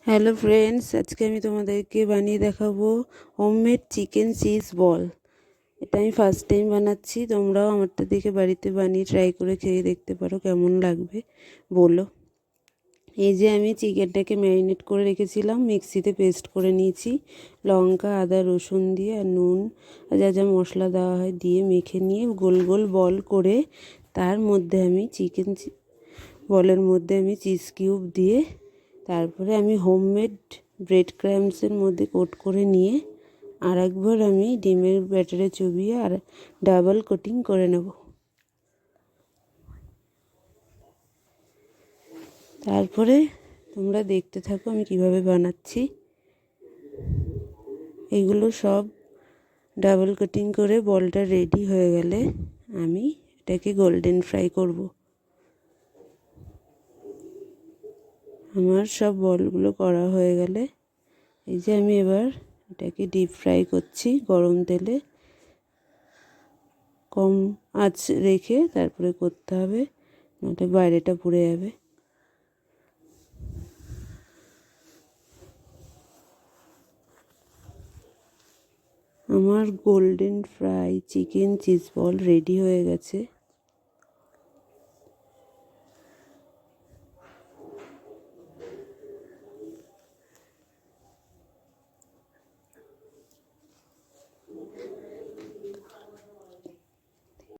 Hello friends, আজকে আমি তোমাদেরকে বানিয়ে দেখাবো হোমমেড চিকেন চিজ বল। এটা আমি ফার্স্ট টাইম বানাচ্ছি। তোমরাও আমারটা দেখে বাড়িতে বানিয়ে ট্রাই করে খেয়ে দেখতে পারো, কেমন লাগবে বলো। এই যে আমি চিকেনটাকে ম্যারিনেট করে রেখেছিলাম, মিক্সিতে পেস্ট করে নিয়েছি। লঙ্কা, আদা, রসুন দিয়ে আর নুন আর যা যা মশলা দেওয়া হয় দিয়ে মেখে নিয়ে গোল গোল বল করে তার মধ্যে আমি বলের মধ্যে আমি চিজ কিউব দিয়ে তারপরে আমি হোমমেড ব্রেড ক্রাম্বসের মধ্যে কোট করে নিয়ে আর একবার আমি ডিমের ব্যাটারে চুবিয়ে আর ডাবল কোটিং করে নেব। তারপরে তোমরা দেখতে থাকো আমি কিভাবে বানাচ্ছি। এগুলো সব ডাবল কোটিং করে বলটা রেডি হয়ে গেলে আমি এটাকে গোল্ডেন ফ্রাই করব। আমার সব বলগুলো করা হয়ে গেলে এই যে আমি এবার এটাকে ডিপ ফ্রাই করছি গরম তেলে। কম আঁচ রেখে তারপরে করতে হবে, নয়তো বাইরেটা পুড়ে যাবে। আমার golden fry chicken cheese ball ready হয়ে গেছে।